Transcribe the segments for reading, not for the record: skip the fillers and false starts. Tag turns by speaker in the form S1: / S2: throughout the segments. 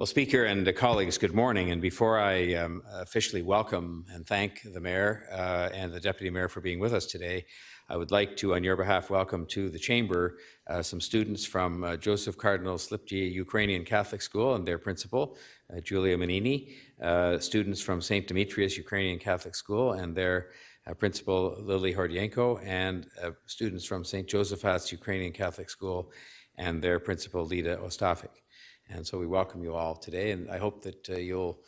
S1: Well, Speaker and colleagues, good morning. And before I officially welcome and thank the Mayor and the Deputy Mayor for being with us today, I would like to, on your behalf, welcome to the Chamber some students from Joseph Cardinal Slipji Ukrainian Catholic School and their principal, Julia Manini, students from St. Demetrius Ukrainian Catholic School and their principal, Lily Hordienko, and students from St. Joseph's Ukrainian Catholic School and their principal, Lida Ostafik. And so we welcome you all today, and I hope that you'll,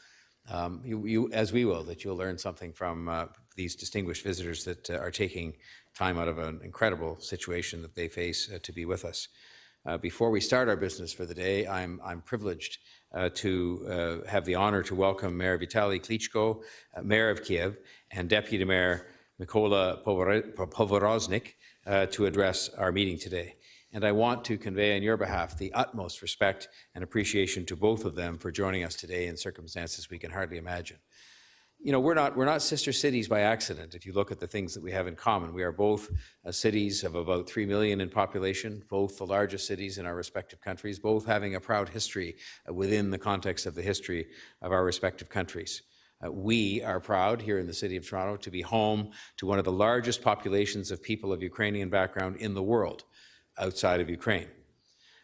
S1: as we will, that you'll learn something from these distinguished visitors that are taking time out of an incredible situation that they face to be with us. Before we start our business for the day, I'm privileged to have the honor to welcome Mayor Vitaly Klitschko, Mayor of Kyiv, and Deputy Mayor Mykola Povoroznik to address our meeting today. And I want to convey on your behalf the utmost respect and appreciation to both of them for joining us today in circumstances we can hardly imagine. You know, we're not sister cities by accident. If you look at the things that we have in common, we are both cities of about 3 million in population, both the largest cities in our respective countries, both having a proud history within the context of the history of our respective countries. We are proud here in the City of Toronto to be home to one of the largest populations of people of Ukrainian background in the world, outside of Ukraine.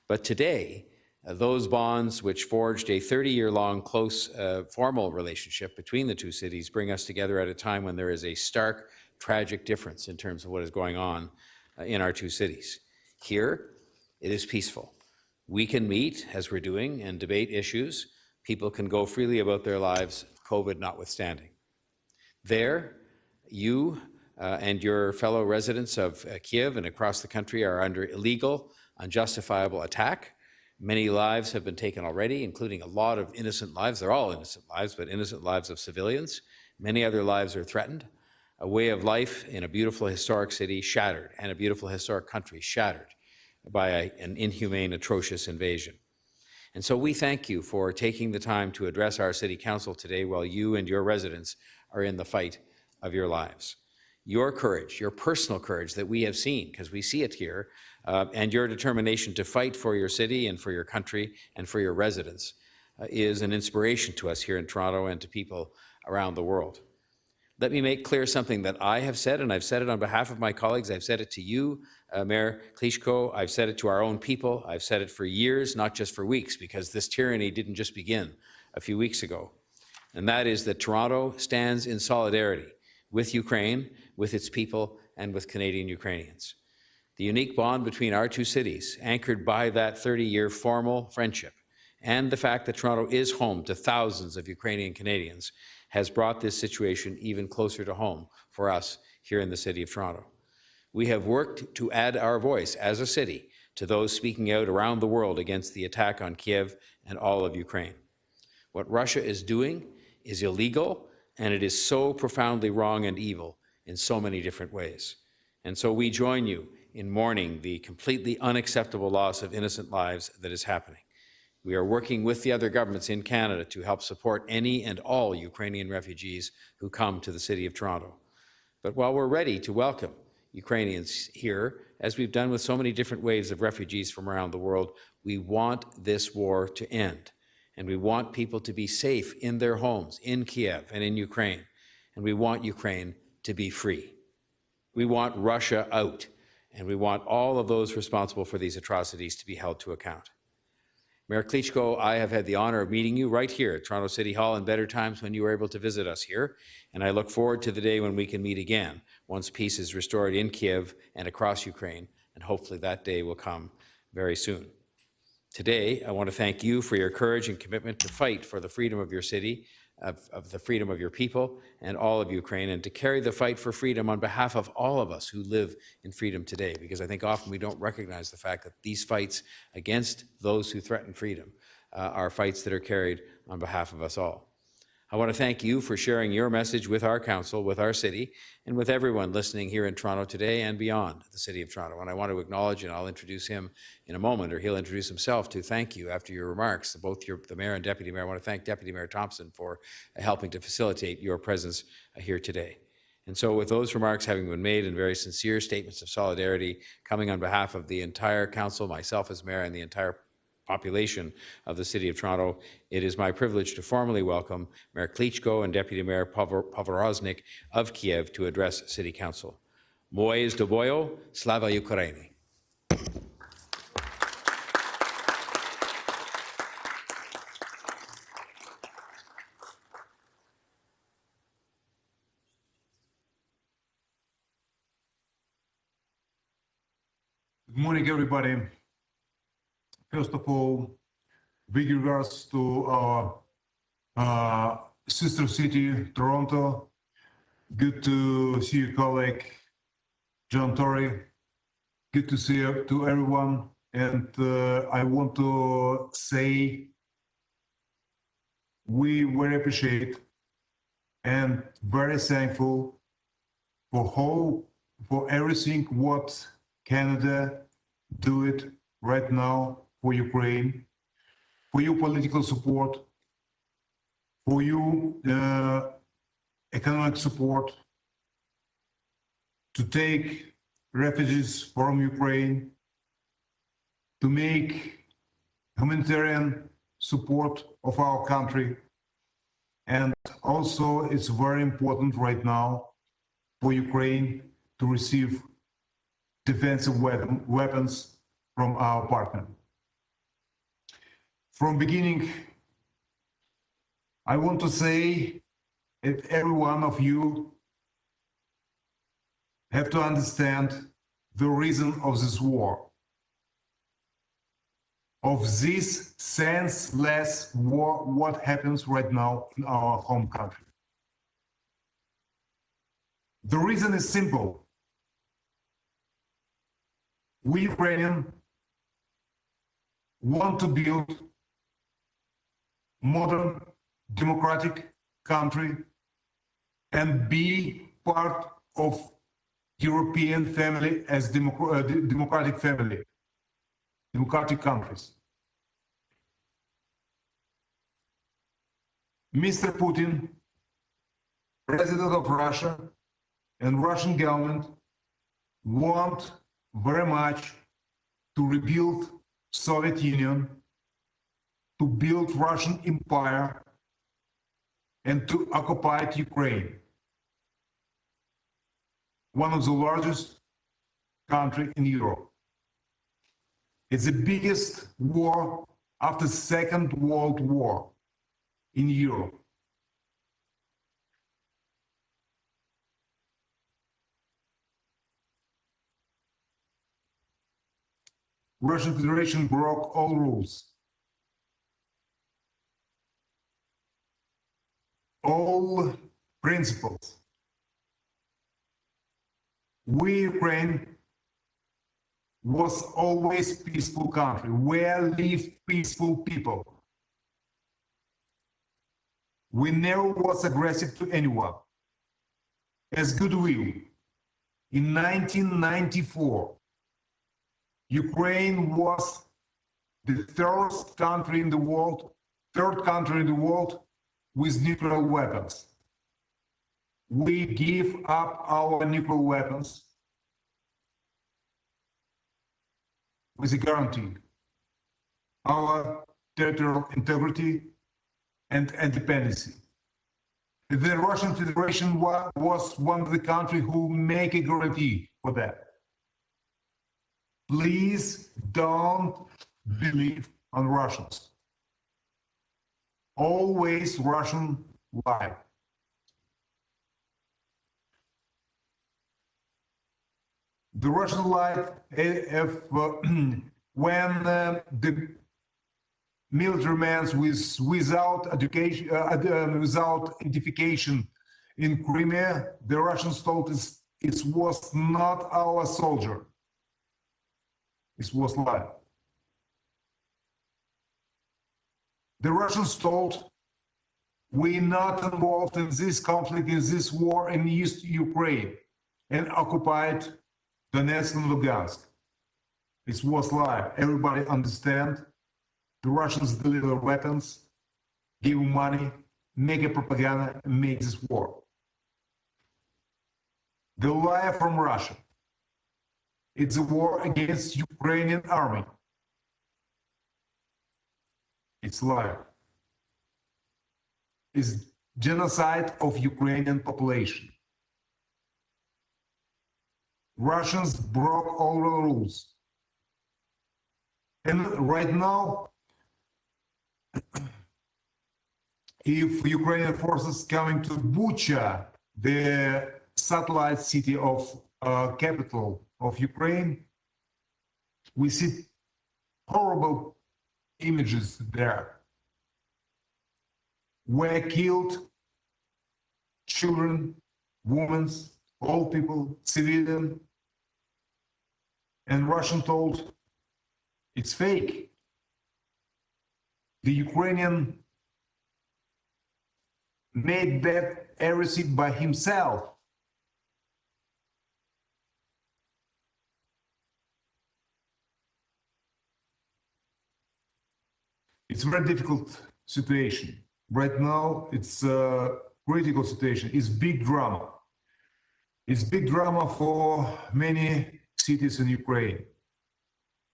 S1: But today, those bonds which forged a 30-year-long close formal relationship between the two cities bring us together at a time when there is a stark, tragic difference in terms of what is going on in our two cities. Here, it is peaceful. We can meet, as we're doing, and debate issues. People can go freely about their lives, COVID notwithstanding. There, you and your fellow residents of Kyiv and across the country are under illegal, unjustifiable attack. Many lives have been taken already, including a lot of innocent lives. They're all innocent lives, but innocent lives of civilians. Many other lives are threatened. A way of life in a beautiful historic city shattered, and a beautiful historic country shattered by an inhumane, atrocious invasion. And so we thank you for taking the time to address our City Council today while you and your residents are in the fight of your lives. Your courage, your personal courage that we have seen, because we see it here, and your determination to fight for your city and for your country and for your residents is an inspiration to us here in Toronto and to people around the world. Let me make clear something that I have said, and I've said it on behalf of my colleagues. I've said it to you, Mayor Klitschko. I've said it to our own people. I've said it for years, not just for weeks, because this tyranny didn't just begin a few weeks ago. And that is that Toronto stands in solidarity with Ukraine, with its people, and with Canadian Ukrainians. The unique bond between our two cities, anchored by that 30-year formal friendship, and the fact that Toronto is home to thousands of Ukrainian Canadians, has brought this situation even closer to home for us here in the City of Toronto. We have worked to add our voice as a city to those speaking out around the world against the attack on Kyiv and all of Ukraine. What Russia is doing is illegal, and it is so profoundly wrong and evil in so many different ways. And so we join you in mourning the completely unacceptable loss of innocent lives that is happening. We are working with the other governments in Canada to help support any and all Ukrainian refugees who come to the City of Toronto. But while we're ready to welcome Ukrainians here, as we've done with so many different waves of refugees from around the world, we want this war to end. And we want people to be safe in their homes, in Kyiv and in Ukraine. And we want Ukraine to be free. We want Russia out. And we want all of those responsible for these atrocities to be held to account. Mayor Klitschko, I have had the honor of meeting you right here at Toronto City Hall in better times when you were able to visit us here. And I look forward to the day when we can meet again, once peace is restored in Kyiv and across Ukraine. And hopefully that day will come very soon. Today, I want to thank you for your courage and commitment to fight for the freedom of your city, of the freedom of your people, and all of Ukraine, and to carry the fight for freedom on behalf of all of us who live in freedom today, because I think often we don't recognize the fact that these fights against those who threaten freedom are fights that are carried on behalf of us all. I want to thank you for sharing your message with our council, with our city, and with everyone listening here in Toronto today and beyond the City of Toronto. And I want to acknowledge, and I'll introduce him in a moment, or he'll introduce himself, to thank you after your remarks, both the Mayor and Deputy Mayor. I want to thank Deputy Mayor Thompson for helping to facilitate your presence here today. And so with those remarks having been made and very sincere statements of solidarity coming on behalf of the entire council, myself as Mayor, and the entire population of the City of Toronto, it is my privilege to formally welcome Mayor Klitschko and Deputy Mayor Povoroznik of Kyiv to address City Council. Moje zdobojo, slava Ukraini.
S2: Good morning, everybody. First of all, big regards to our sister city, Toronto. Good to see your colleague, John Tory. Good to see you to everyone. And I want to say we very appreciate and very thankful for everything what Canada do it right now for Ukraine, for your political support, for your economic support, to take refugees from Ukraine, to make humanitarian support of our country. And also it's very important right now for Ukraine to receive defensive weapons from our partner. From beginning, I want to say that every one of you have to understand the reason of this war, of this senseless war, what happens right now in our home country. The reason is simple. We Ukrainians want to build modern democratic country and be part of European family as democratic family, democratic countries. Mr. Putin, President of Russia, and Russian government want very much to rebuild Soviet Union, to build Russian Empire, and to occupy Ukraine, one of the largest countries in Europe. It's the biggest war after Second World War in Europe. Russian Federation broke all rules. All principles. We, Ukraine, was always peaceful country, where live peaceful people. We never was aggressive to anyone. As goodwill, in 1994, Ukraine was the third country in the world with nuclear weapons. We give up our nuclear weapons with a guarantee, our territorial integrity and independence. The Russian Federation was one of the countries who make a guarantee for that. Please don't believe on Russians. Always Russian lie. The Russian lie, when the military men without education, without identification in Crimea, the Russians told us it was not our soldier. It was lie. The Russians told we're not involved in this conflict, in this war in East Ukraine, and occupied Donetsk and Lugansk. It was lie. Everybody understand. The Russians deliver weapons, give money, make a propaganda, and make this war. The lie from Russia. It's a war against Ukrainian army. It's lie. It's genocide of Ukrainian population. Russians broke all the rules. And right now, if Ukrainian forces coming to Bucha, the satellite city of capital of Ukraine, we see horrible images there, where killed children, women, old people, civilian, and Russian told it's fake. The Ukrainian made that everything by himself. It's a very difficult situation. Right now, it's a critical situation. It's big drama. It's big drama for many cities in Ukraine.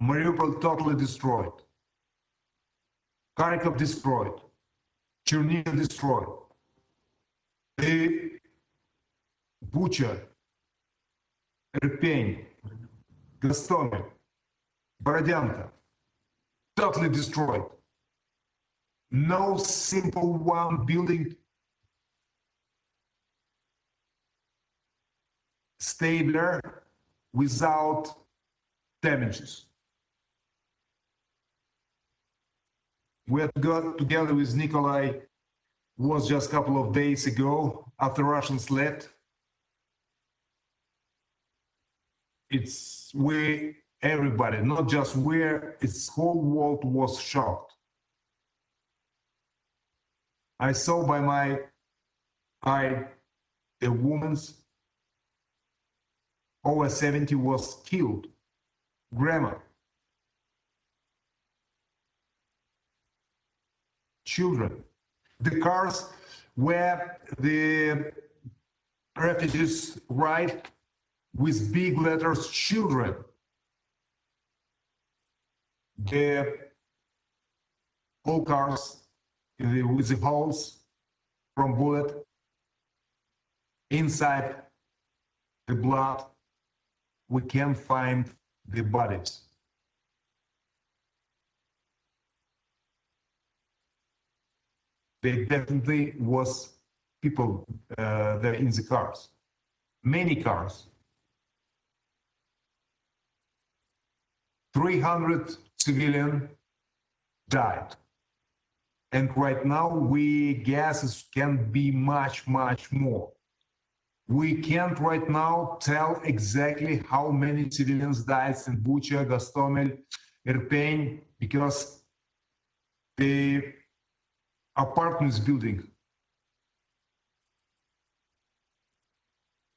S2: Mariupol totally destroyed. Kharkiv destroyed. Chernihiv destroyed. The Bucha, Irpin, Gostomel, Borodyanka, totally destroyed. No simple one building stay there without damages. We had got together with Nikolai, was just a couple of days ago after Russians left. It's everybody, not just its whole world was shocked. I saw by my eye a woman's over 70 was killed, grandma, children. The cars where the refugees ride with big letters, children. The all cars with the holes from bullet inside the blood. We can't find the bodies. There definitely was people there in the cars, many cars. 300 civilians died. And right now, we guess it can be much, much more. We can't right now tell exactly how many civilians died in Bucha, Gostomel, Irpin, because the apartments building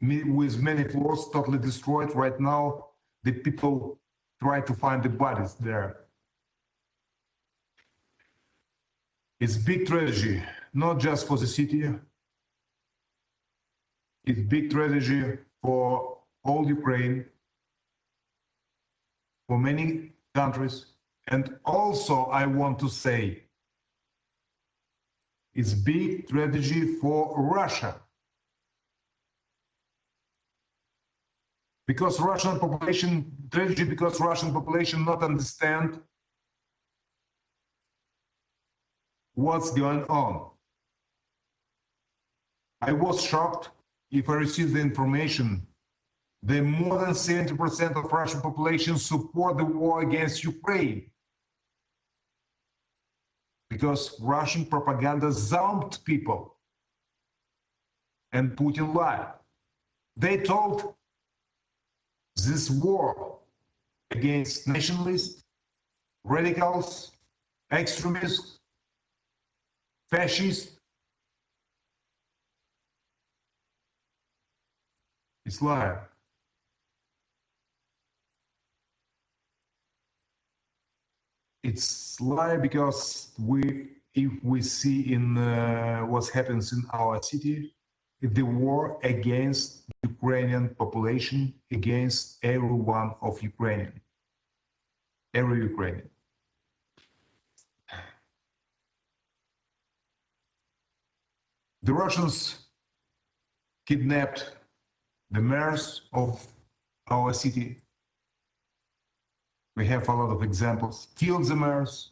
S2: with many floors totally destroyed. Right now, the people try to find the bodies there. It's big tragedy, not just for the city. It's big tragedy for all Ukraine, for many countries. And also, I want to say, it's big tragedy for Russia. Because Russian population not understand what's going on. I was shocked if I received the information that more than 70% of Russian population support the war against Ukraine. Because Russian propaganda zombed people and Putin lied. They told this war against nationalists, radicals, extremists, fascists, it's lie. It's lie because if we see in what happens in our city, the war against Ukrainian population, against every one of Ukrainian, every Ukrainian. The Russians kidnapped the mayors of our city. We have a lot of examples. Killed the mayors.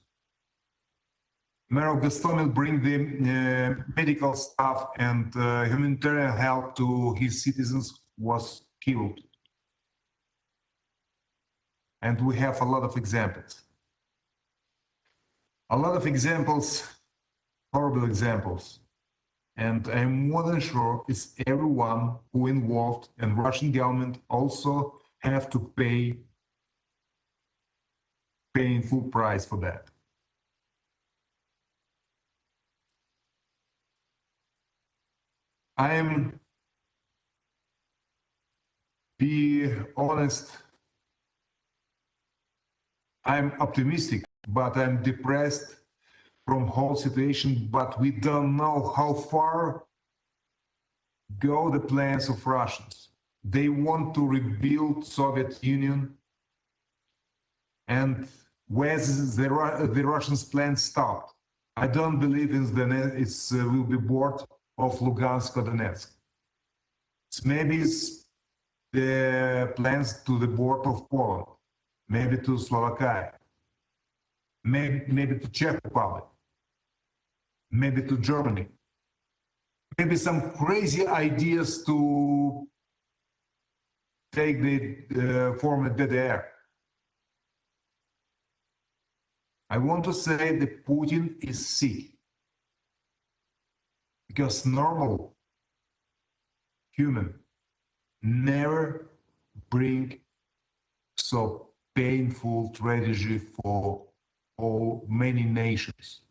S2: Mayor of Gostomel bring the medical staff and humanitarian help to his citizens was killed. And we have a lot of examples. A lot of examples, horrible examples. And I'm more than sure it's everyone who involved, and Russian government also have to pay in full price for that. Be honest, I'm optimistic, but I'm depressed from whole situation, but we don't know how far go the plans of Russians. They want to rebuild Soviet Union, and where the Russians' plans start. I don't believe it will be board of Lugansk or Donetsk. Maybe it's the plans to the board of Poland, maybe to Slovakia, maybe to Czech Republic, maybe to Germany, maybe some crazy ideas to take the former DDR. I want to say that Putin is sick, because normal human never bring so painful tragedy for many nations.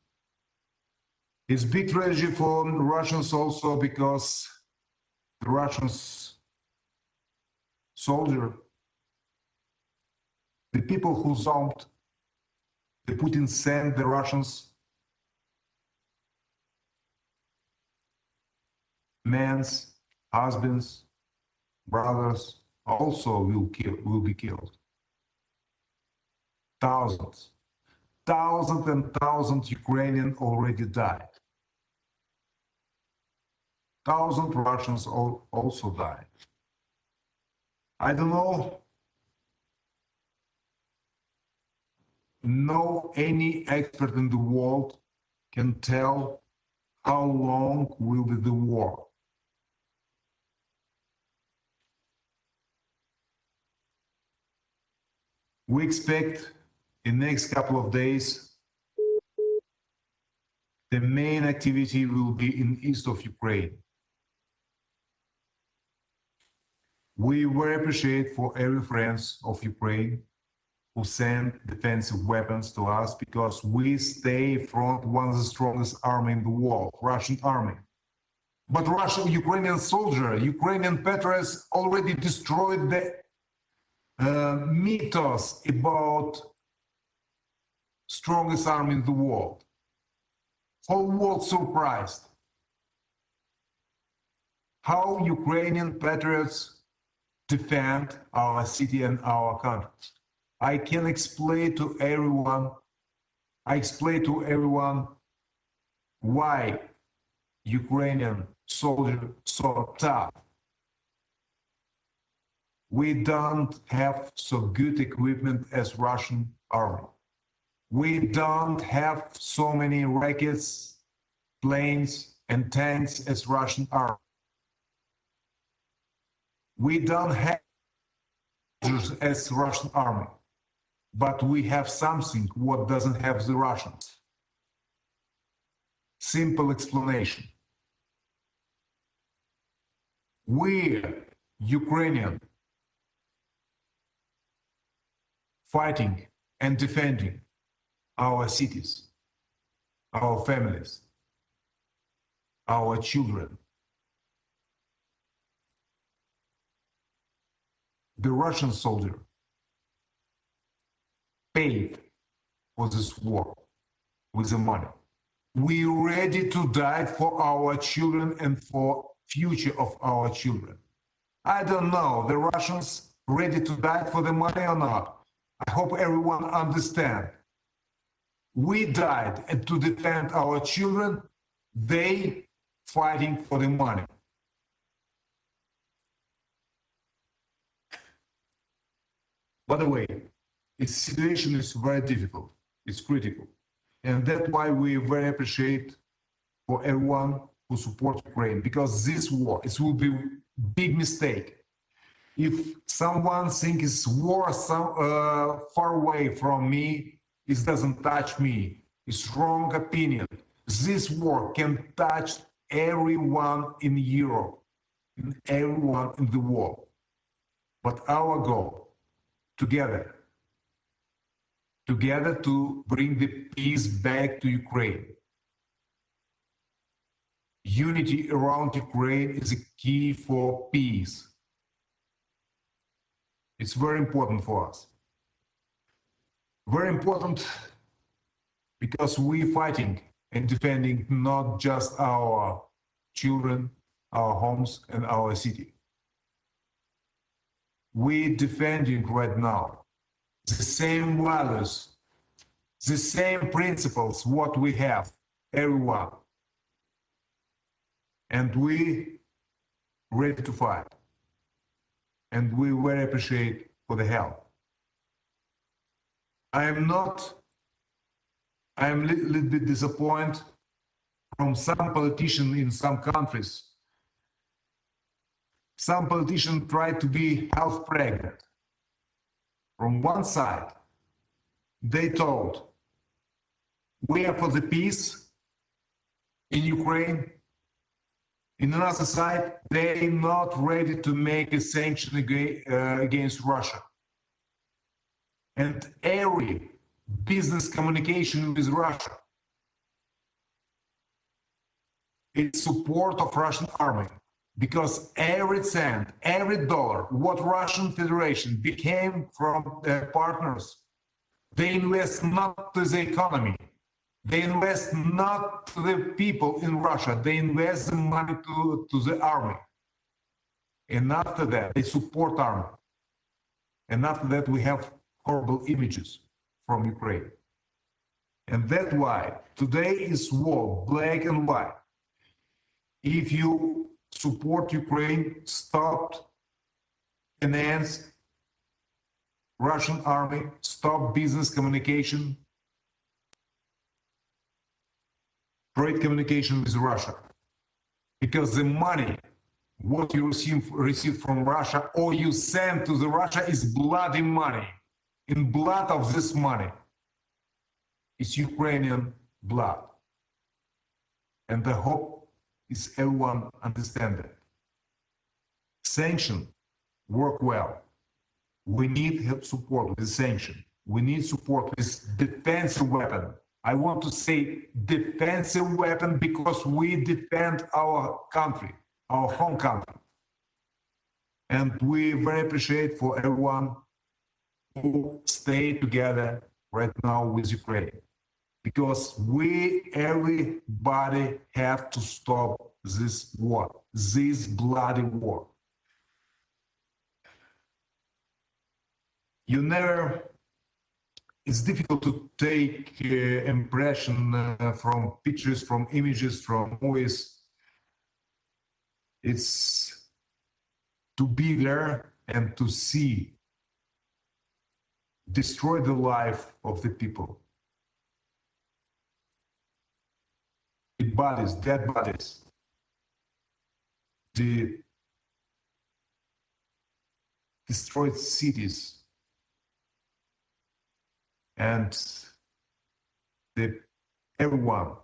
S2: It's big tragedy for Russians also, because the Russians soldier, the people who zombed, the Putin sent the Russians, men, husbands, brothers also will be killed. Thousands and thousands Ukrainians already died. Thousands Russians also died. I don't know. No any expert in the world can tell how long will be the war. We expect in the next couple of days the main activity will be in east of Ukraine. We very appreciate for every friends of Ukraine who send defensive weapons to us, because we stay front one of the strongest army in the world, Russian army. But Ukrainian soldier, Ukrainian patriots already destroyed the mythos about strongest army in the world. Whole world surprised how Ukrainian patriots defend our city and our country. I can explain to everyone. Why Ukrainian soldier so tough. We don't have so good equipment as Russian army. We don't have so many rockets, planes, and tanks as Russian army. We don't have as Russian army. But we have something what doesn't have the Russians. Simple explanation. We, Ukrainian, fighting and defending our cities, our families, our children. The Russian soldier paid for this war with the money. We're ready to die for our children and for future of our children. I don't know, the Russians ready to die for the money or not? I hope everyone understand. We died and to defend our children. They fighting for the money. By the way, its situation is very difficult. It's critical. And that's why we very appreciate for everyone who supports Ukraine, because this war, it will be a big mistake. If someone thinks it's war far away from me, it doesn't touch me. It's wrong opinion. This war can touch everyone in Europe, and everyone in the world. But our goal, together to bring the peace back to Ukraine. Unity around Ukraine is a key for peace. It's very important for us. Very important because we're fighting and defending not just our children, our homes, and our city. We're defending right now the same values, the same principles, what we have, everyone. And we ready to fight. And we very appreciate for the help. I am a little bit disappointed from some politicians in some countries. Some politicians try to be half pregnant. From one side, they told, we are for the peace in Ukraine. In another side, they're not ready to make a sanction against Russia. And every business communication with Russia, it's support of Russian army. Because every cent, every dollar, what Russian Federation became from their partners, they invest not to the economy. They invest not to the people in Russia. They invest the money to the army. And after that, they support army. And after that, we have horrible images from Ukraine. And that's why today is war, black and white. If you support Ukraine, stop, finance Russian army, stop business communication, trade communication with Russia. Because the money, what you receive from Russia or you send to the Russia is bloody money. In blood of this money, it's Ukrainian blood. And the hope is everyone understand that. Sanction work well. We need help support with sanction. We need support with defensive weapon. I want to say defensive weapon because we defend our country, our home country. And we very appreciate for everyone who stay together right now with Ukraine. Because everybody have to stop this war, this bloody war. It's difficult to take impression from pictures, from images, from movies. It's to be there and to see, destroy the life of the people. Bodies, dead bodies, the destroyed cities, and everyone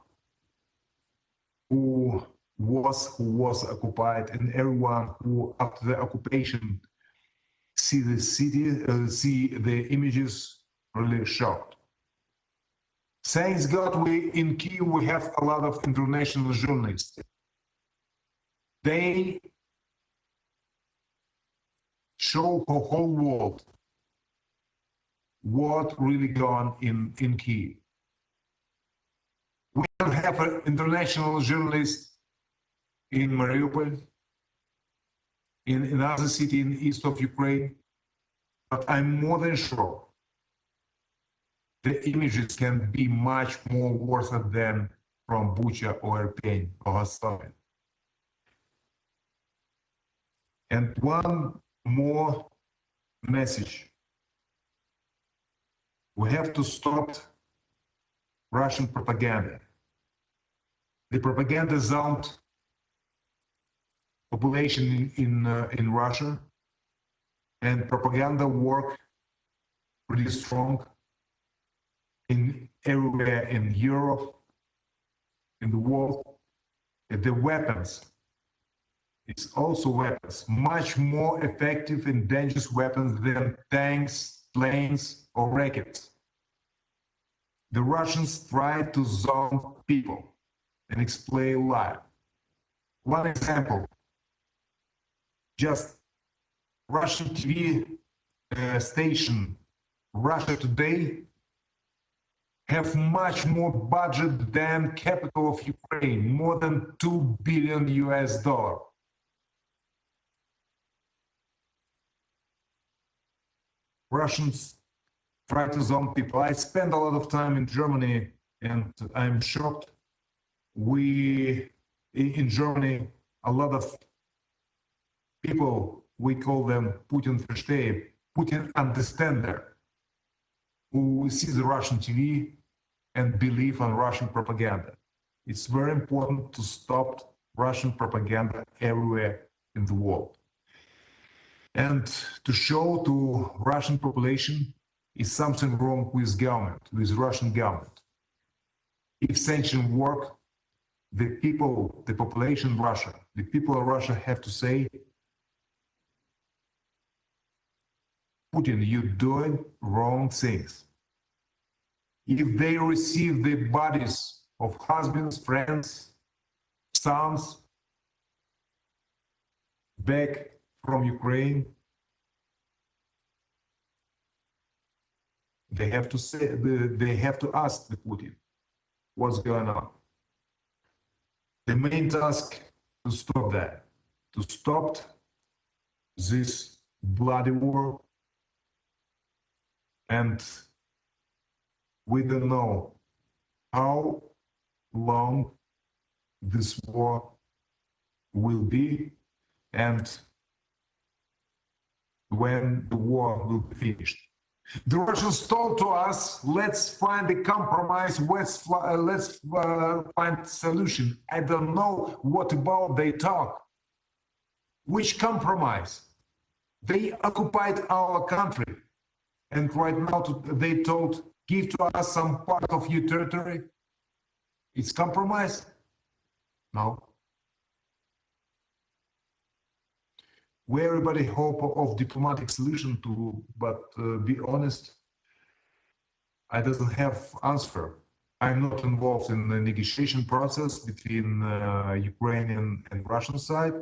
S2: who was occupied, and everyone who after the occupation see the city, see the images, really shocked. Thanks God, in Kyiv we have a lot of international journalists. They show the whole world what really gone in Kyiv. We don't have an international journalist in Mariupol, in another city in the east of Ukraine, but I'm more than sure the images can be much more worse than from Bucha or Irpin or Hostomel. And one more message. We have to stop Russian propaganda. The propaganda zoned population in Russia, and propaganda work pretty strong in everywhere in Europe, in the world. And the weapons, it's also weapons, much more effective and dangerous weapons than tanks, planes, or rockets. The Russians try to zone people and explain lie. One example, just Russian TV station, Russia Today, have much more budget than capital of Ukraine, more than $2 billion US. Russians try to zone people. I spend a lot of time in Germany, and I'm shocked. In Germany, a lot of people, we call them Putin verstehe, Putin understander, who see the Russian TV and believe on Russian propaganda. It's very important to stop Russian propaganda everywhere in the world. And to show to Russian population is something wrong with government, with Russian government. If sanctions work, the people, the population of Russia, the people of Russia have to say, Putin, you're doing wrong things. If they receive the bodies of husbands, friends, sons back from Ukraine, they have to say, they have to ask the Putin what's going on. The main task to stop that, to stop this bloody war. And we don't know how long this war will be and when the war will be finished. The Russians told to us, let's find a compromise, let's find a solution. I don't know what about they talk. Which compromise? They occupied our country. And right now they told, give to us some part of your territory. It's compromise? No. We everybody hope of diplomatic solution to, but be honest, I doesn't have answer. I'm not involved in the negotiation process between Ukrainian and Russian side,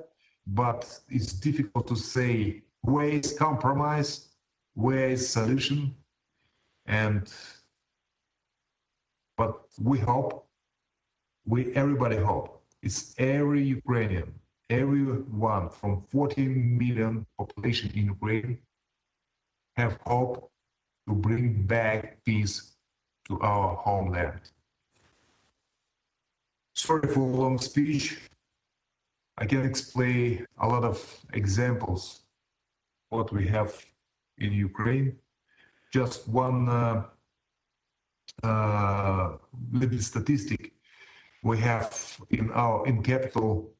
S2: but it's difficult to say where is compromise, where is solution, but we hope, everybody hope. It's every Ukrainian. Everyone from 14 million population in Ukraine have hope to bring back peace to our homeland. Sorry for a long speech. I can explain a lot of examples what we have in Ukraine. Just one little statistic. We have in capital,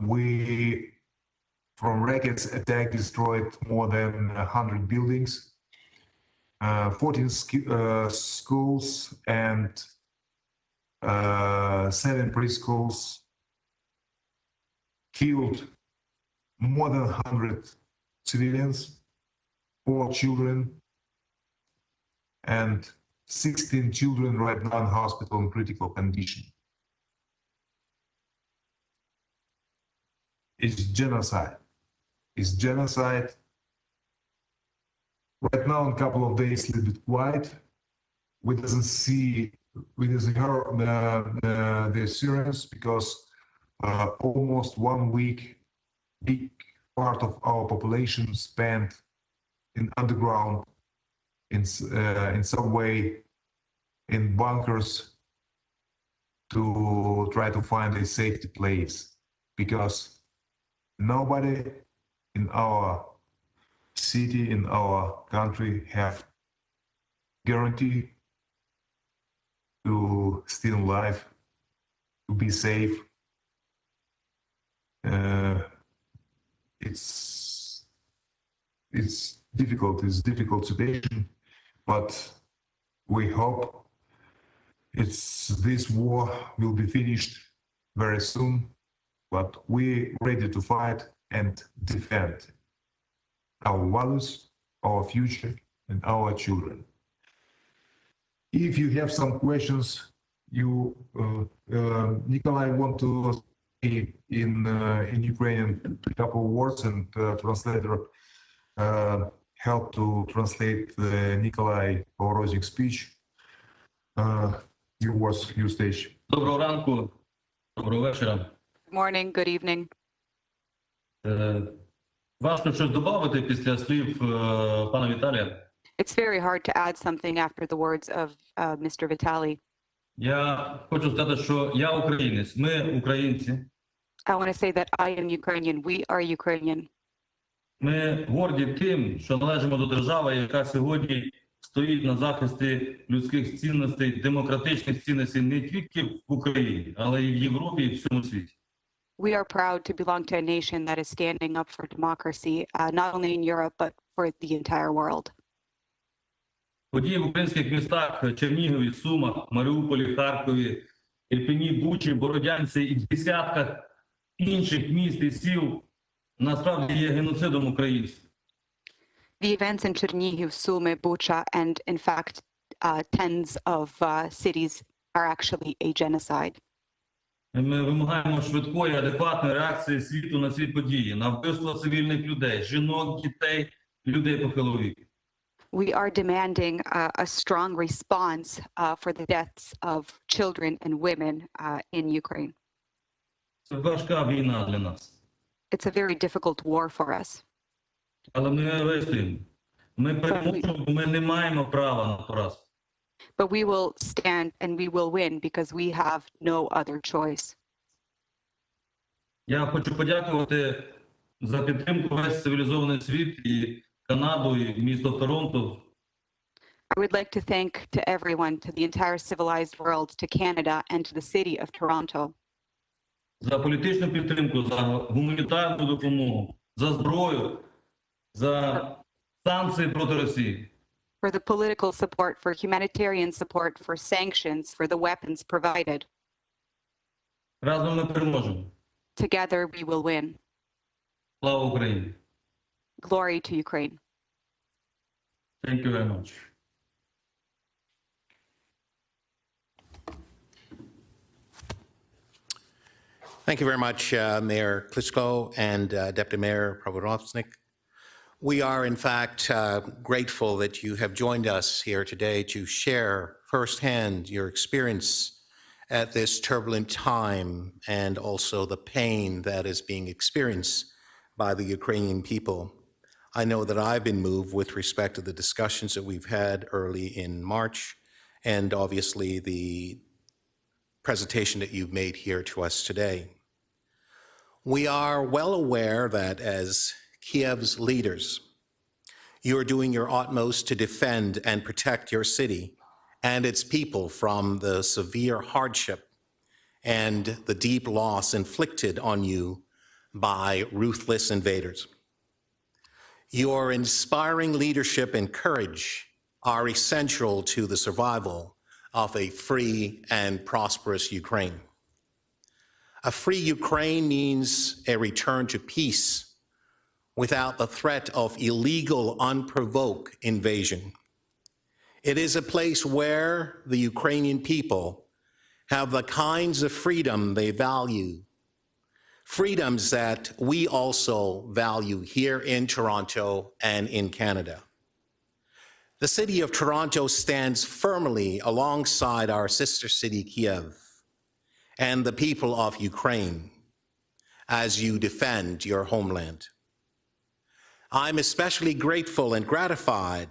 S2: we, from rockets attack, destroyed more than 100 buildings, 14 schools and 7 preschools, killed more than 100 civilians, 4 children, and 16 children right now in hospital in critical condition. It's genocide. It's genocide. Right now, in a couple of days, a little bit quiet. We doesn't hear the Syrians because almost 1 week, big part of our population spent in underground, in some way, in bunkers, to try to find a safety place, because nobody in our city, in our country, have guarantee to stay alive, to be safe. It's difficult. It's a difficult situation, but we hope this war will be finished very soon. But we're ready to fight and defend our values, our future, and our children. If you have some questions, Nikolai, want to say in Ukrainian a couple of words, and translator help to translate Nikolai Poroznik's speech. Your words, your stage.
S3: Доброго ранку, доброго вечора.
S4: Good morning, good evening.
S3: Важко щось додати після слів пана Віталія.
S4: It's very hard to add something after the words of Mr. Vitaly.
S3: Я хочу сказати, що я українець, ми українці.
S4: I want to say that I am Ukrainian. We are Ukrainian.
S3: Ми горді тим, що належимо до держави, яка сьогодні стоїть на захисті людських цінностей, демократичних цінностей не тільки в Україні, але й в Європі і в всьому світі.
S4: We are proud to belong to a nation that is standing up for democracy, not only in Europe, but for the entire world.
S3: Події в українських містах Чернігові, Сумах, Маріуполі, Харкові, Ірпені, Бучі, Бородянці і десятках інших міст і сіл насправді є геноцидом українців.
S4: The events in Chernihiv, Sumy, Bucha, and in fact, tens of cities are actually a genocide.
S3: Ми вимагаємо швидкої, адекватної реакції світу на ці події, на вбивство цивільних людей, жінок, дітей, людей похилого віку.
S4: We are demanding a strong response for the deaths of children and women in Ukraine.
S3: Це важка війна для нас.
S4: It's a very difficult war for us.
S3: Але ми вистоїмо. Ми переможемо, бо ми не маємо права на поразку.
S4: But we will stand and we will win because we have no other choice.
S3: Я хочу подякувати за підтримку весь цивілізований світ і Канаду, і місто Торонто.
S4: I would like to thank to everyone, to the entire civilized world, to Canada and to the city of Toronto.
S3: За політичну підтримку, за гуманітарну допомогу, за зброю, за санкції проти Росії.
S4: For the political support, for humanitarian support, for sanctions, for the weapons provided.
S3: Разом ми переможемо.
S4: Together we will win.
S3: Слава Україні!
S4: Glory to Ukraine.
S3: Thank you very much.
S5: Thank you very much, Mayor Klitschko and Deputy Mayor Provodovnik. We are, in fact, grateful that you have joined us here today to share firsthand your experience at this turbulent time and also the pain that is being experienced by the Ukrainian people. I know that I've been moved with respect to the discussions that we've had early in March and obviously the presentation that you've made here to us today. We are well aware that as Kyiv's leaders, you are doing your utmost to defend and protect your city and its people from the severe hardship and the deep loss inflicted on you by ruthless invaders. Your inspiring leadership and courage are essential to the survival of a free and prosperous Ukraine. A free Ukraine means a return to peace without the threat of illegal, unprovoked invasion. It is a place where the Ukrainian people have the kinds of freedom they value, freedoms that we also value here in Toronto and in Canada. The city of Toronto stands firmly alongside our sister city, Kyiv, and the people of Ukraine as you defend your homeland. I'm especially grateful and gratified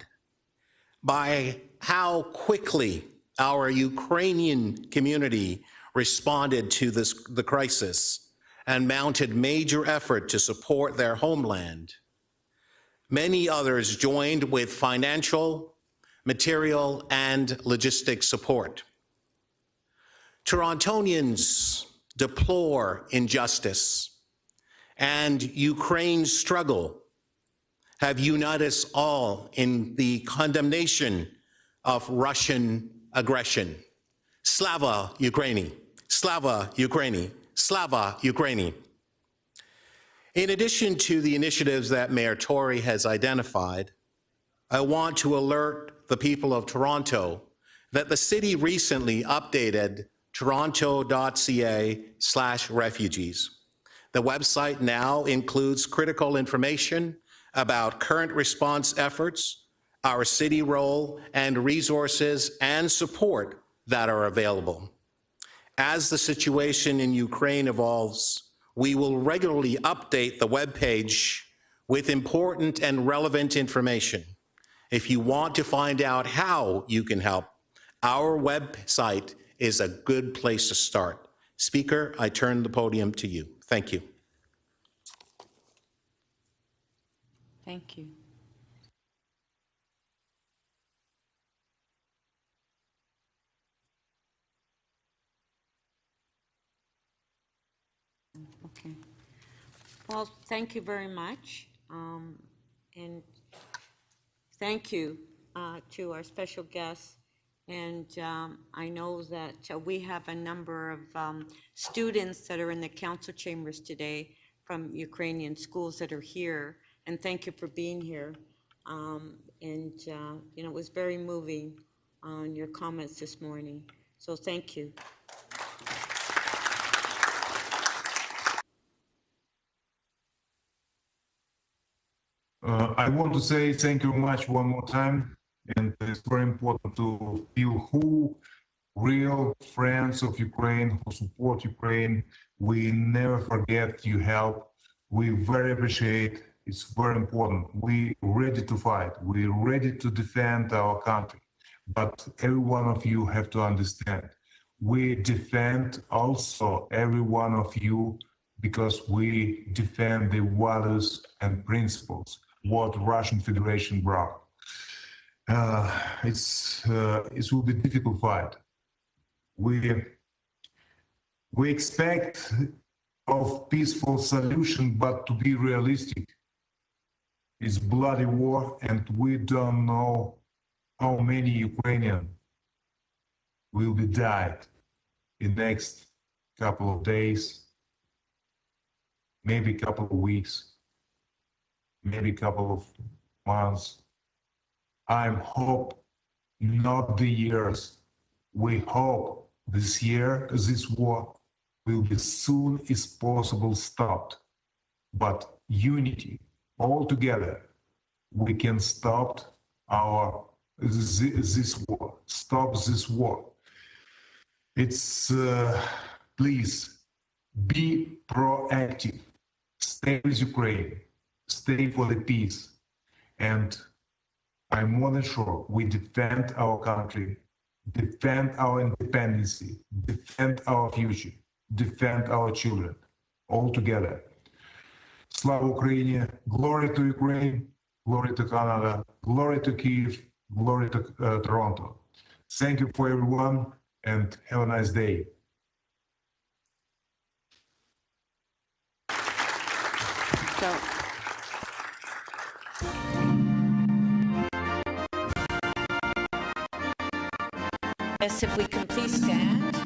S5: by how quickly our Ukrainian community responded to the crisis and mounted major effort to support their homeland. Many others joined with financial, material, and logistic support. Torontonians deplore injustice, and Ukraine's struggle have united us all in the condemnation of Russian aggression. Slava Ukraini, Slava Ukraini, Slava Ukraini. In addition to the initiatives that Mayor Tory has identified, I want to alert the people of Toronto that the city recently updated toronto.ca/refugees. The website now includes critical information about current response efforts, our city role, and resources and support that are available. As the situation in Ukraine evolves, we will regularly update the webpage with important and relevant information. If you want to find out how you can help, our website is a good place to start. Speaker, I turn the podium to you. Thank you.
S6: Thank you. Okay. Well, thank you very much. And thank you to our special guests. And I know that we have a number of students that are in the council chambers today from Ukrainian schools that are here. And thank you for being here. You know, it was very moving on your comments this morning. So thank you.
S2: I want to say thank you very much one more time. And it's very important to feel who real friends of Ukraine, who support Ukraine. We never forget your help. We very appreciate. It's very important. We ready to fight. We're ready to defend our country. But every one of you have to understand, we defend also every one of you because we defend the values and principles what Russian Federation brought. It will be a difficult fight. We expect of peaceful solution, but to be realistic, it's bloody war, and we don't know how many Ukrainians will be died in the next couple of days, maybe a couple of weeks, maybe a couple of months. I hope not the years. We hope this year, this war will be soon as possible stopped. But unity, all together, we can stop this war. Stop this war. It's please be proactive. Stay with Ukraine. Stay for the peace. And I'm more than sure we defend our country, defend our independence, defend our future, defend our children, all together. Slava Ukraini, glory to Ukraine, glory to Canada, glory to Kyiv, glory to Toronto. Thank you for everyone, and have a nice day.
S4: So,
S6: Yes, if we can please stand.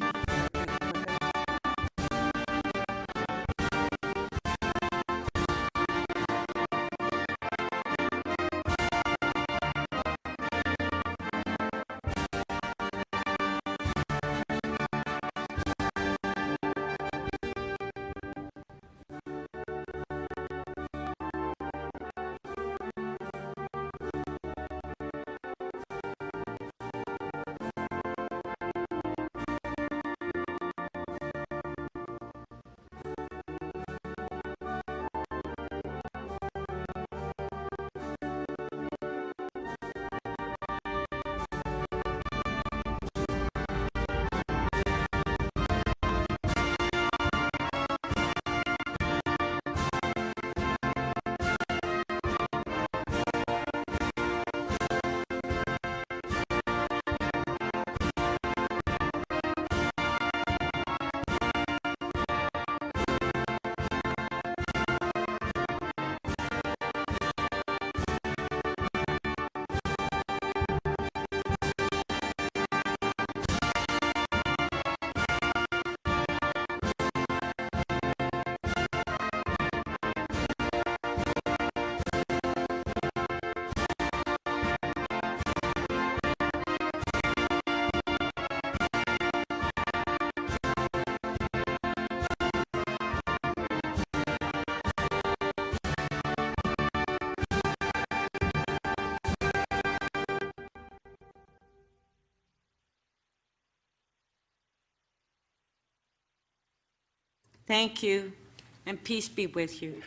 S6: Thank you, and peace be with you.